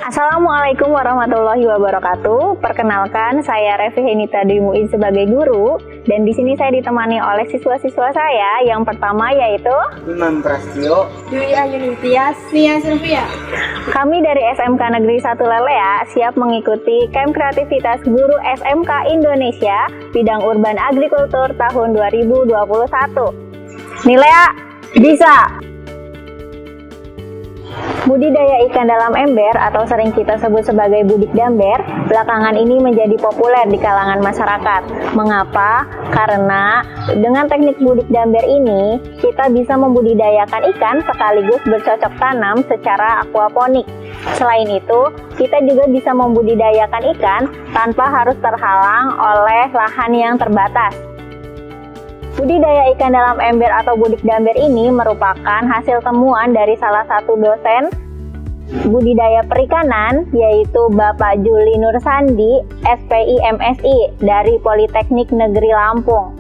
Assalamualaikum warahmatullahi wabarakatuh. Perkenalkan, saya Revi Henita Dwi Muin sebagai guru, dan di sini saya ditemani oleh siswa-siswa saya. Yang pertama yaitu Imam Prastio, Dwi Ayun Tias, Nia Sylvia. kami dari SMK Negeri 1 Lelea siap mengikuti Camp Kreativitas Guru SMK Indonesia bidang Urban Agrikultur tahun 2021. Nilea bisa! Budidaya ikan dalam ember atau sering kita sebut sebagai budik damber belakangan ini menjadi populer di kalangan masyarakat. Mengapa? Karena dengan teknik budik damber ini kita bisa membudidayakan ikan sekaligus bercocok tanam secara aquaponik. Selain itu, kita juga bisa membudidayakan ikan tanpa harus terhalang oleh lahan yang terbatas. Budidaya ikan dalam ember atau budik damber ini merupakan hasil temuan dari salah satu dosen budidaya perikanan, yaitu Bapak Juli Nur Sandi, SPI MSI dari Politeknik Negeri Lampung.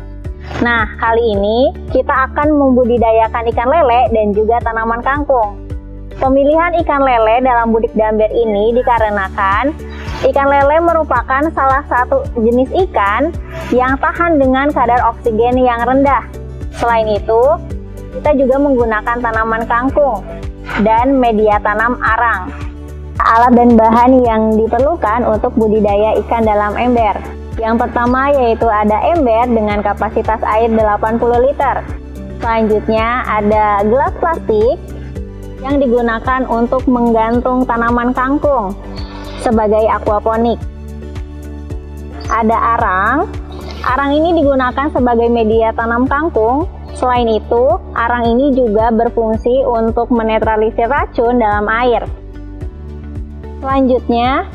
Nah, kali ini kita akan membudidayakan ikan lele dan juga tanaman kangkung. Pemilihan ikan lele dalam budik damber ini dikarenakan ikan lele merupakan salah satu jenis ikan yang tahan dengan kadar oksigen yang rendah. Selain itu, kita juga menggunakan tanaman kangkung dan media tanam arang. Alat dan bahan yang diperlukan untuk budidaya ikan dalam ember. Yang pertama yaitu ada ember dengan kapasitas air 80 liter. Selanjutnya ada gelas plastik yang digunakan untuk menggantung tanaman kangkung sebagai aquaponik. Ada arang. Arang ini digunakan sebagai media tanam kangkung. Selain itu, arang ini juga berfungsi untuk menetralisir racun dalam air. Selanjutnya,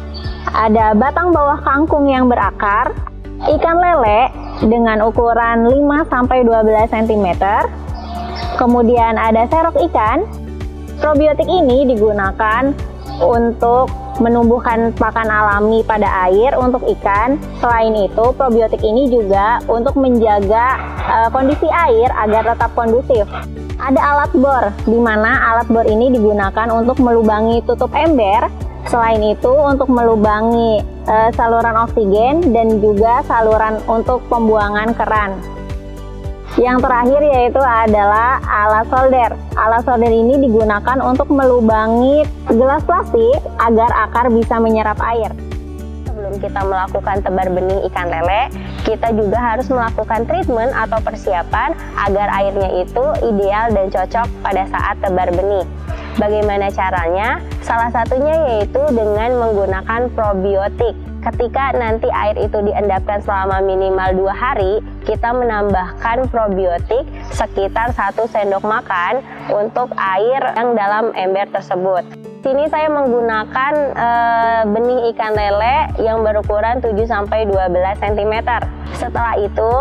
ada batang bawah kangkung yang berakar, ikan lele dengan ukuran 5-12 cm, kemudian ada serok ikan. Probiotik ini digunakan untuk menumbuhkan pakan alami pada air untuk ikan. Selain itu, probiotik ini juga untuk menjaga kondisi air agar tetap kondusif. Ada alat bor, di mana alat bor ini digunakan untuk melubangi tutup ember. Selain itu, untuk melubangi saluran oksigen dan juga saluran untuk pembuangan keran. Yang terakhir yaitu adalah alat solder. Alat solder ini digunakan untuk melubangi gelas plastik agar akar bisa menyerap air. Sebelum kita melakukan tebar benih ikan lele, kita juga harus melakukan treatment atau persiapan agar airnya itu ideal dan cocok pada saat tebar benih. Bagaimana caranya? Salah satunya yaitu dengan menggunakan probiotik. Ketika nanti air itu diendapkan selama minimal 2 hari, kita menambahkan probiotik sekitar 1 sendok makan untuk air yang dalam ember tersebut. Sini saya menggunakan benih ikan lele yang berukuran 7-12 cm. Setelah itu,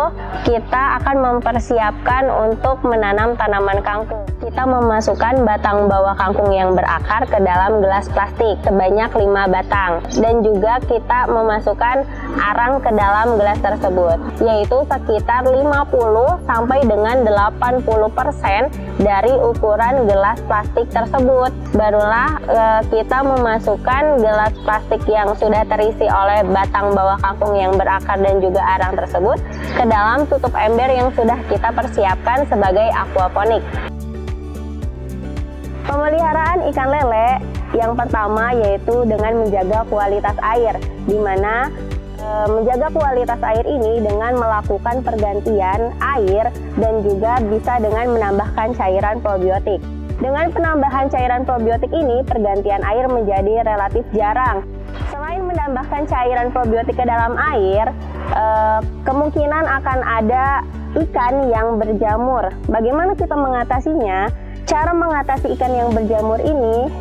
kita akan mempersiapkan untuk menanam tanaman kangkung. Kita memasukkan batang bawah kangkung yang berakar ke dalam gelas plastik sebanyak 5 batang, dan juga kita memasukkan arang ke dalam gelas tersebut, yaitu sekitar 50 sampai dengan 80% dari ukuran gelas plastik tersebut. Barulah kita memasukkan gelas plastik yang sudah terisi oleh batang bawah kangkung yang berakar dan juga arang tersebut ke dalam tutup ember yang sudah kita persiapkan sebagai aquaponik. Pemeliharaan ikan lele yang pertama yaitu dengan menjaga kualitas air, di mana menjaga kualitas air ini dengan melakukan pergantian air dan juga bisa dengan menambahkan cairan probiotik. Dengan penambahan cairan probiotik ini, pergantian air menjadi relatif jarang. Selain menambahkan cairan probiotik ke dalam air, kemungkinan akan ada ikan yang berjamur. Bagaimana kita mengatasinya? Cara mengatasi ikan yang berjamur ini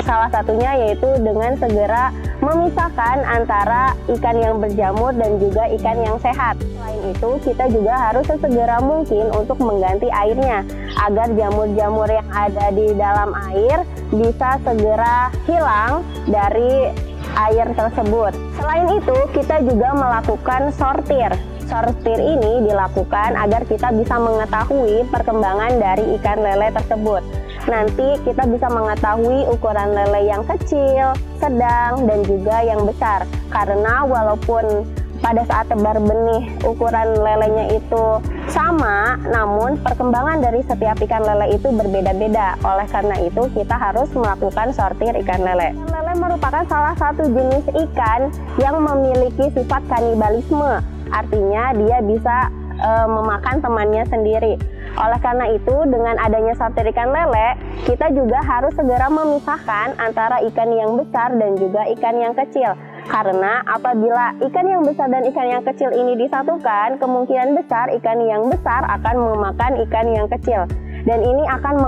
salah satunya yaitu dengan segera memisahkan antara ikan yang berjamur dan juga ikan yang sehat. Selain itu, kita juga harus sesegera mungkin untuk mengganti airnya agar jamur-jamur yang ada di dalam air bisa segera hilang dari air tersebut. Selain itu, kita juga melakukan sortir. Sortir ini dilakukan agar kita bisa mengetahui perkembangan dari ikan lele tersebut. nanti kita bisa mengetahui ukuran lele yang kecil, sedang, dan juga yang besar. Karena walaupun pada saat tebar benih ukuran lelenya itu sama, namun perkembangan dari setiap ikan lele itu berbeda-beda. Oleh karena itu kita harus melakukan sortir ikan lele. Ikan lele merupakan salah satu jenis ikan yang memiliki sifat kanibalisme, artinya dia bisa memakan temannya sendiri. Oleh karena itu, dengan adanya sortir ikan lele, kita juga harus segera memisahkan antara ikan yang besar dan juga ikan yang kecil. Karena apabila ikan yang besar dan ikan yang kecil ini disatukan, kemungkinan besar ikan yang besar akan memakan ikan yang kecil. Dan ini akan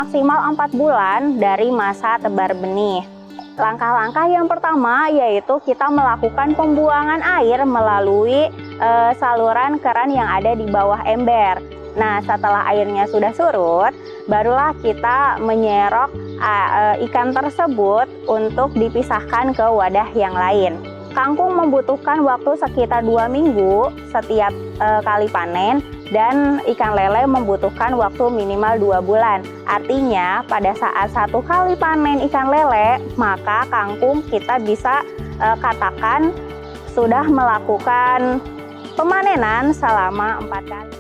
maksimal 4 bulan dari masa tebar benih. Langkah-langkah yang pertama yaitu kita melakukan pembuangan air melalui saluran keran yang ada di bawah ember. Nah, setelah airnya sudah surut, barulah kita menyerok ikan tersebut untuk dipisahkan ke wadah yang lain. Kangkung membutuhkan waktu sekitar 2 minggu setiap kali panen, dan ikan lele membutuhkan waktu minimal 2 bulan. Artinya pada saat 1 kali panen ikan lele, maka kangkung kita bisa katakan sudah melakukan pemanenan selama 4 kali.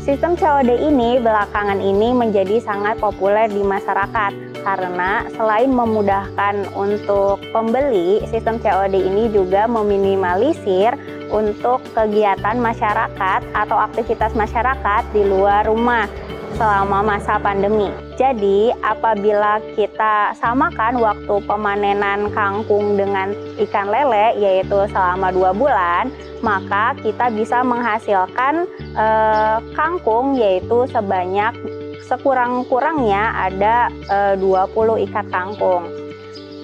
Sistem COD ini belakangan ini menjadi sangat populer di masyarakat karena selain memudahkan untuk pembeli, sistem COD ini juga meminimalisir untuk kegiatan masyarakat atau aktivitas masyarakat di luar rumah selama masa pandemi. Jadi apabila kita samakan waktu pemanenan kangkung dengan ikan lele yaitu selama 2 bulan, maka kita bisa menghasilkan kangkung yaitu sebanyak sekurang-kurang-kurangnya ada 20 ikat kangkung.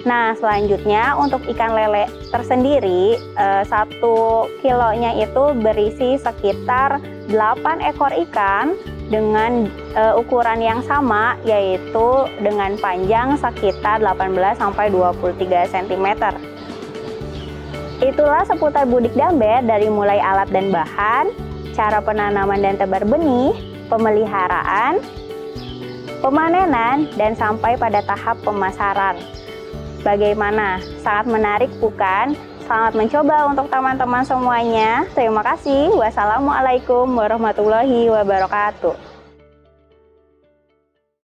Nah, selanjutnya untuk ikan lele tersendiri 1 kilonya itu berisi sekitar 8 ekor ikan dengan ukuran yang sama, yaitu dengan panjang sekitar 18-23 cm. Itulah seputar Budik Damber dari mulai alat dan bahan, cara penanaman dan tebar benih, pemeliharaan, pemanenan, dan sampai pada tahap pemasaran. Bagaimana? Sangat menarik bukan? Selamat mencoba untuk teman-teman semuanya. Terima kasih. Wassalamualaikum warahmatullahi wabarakatuh.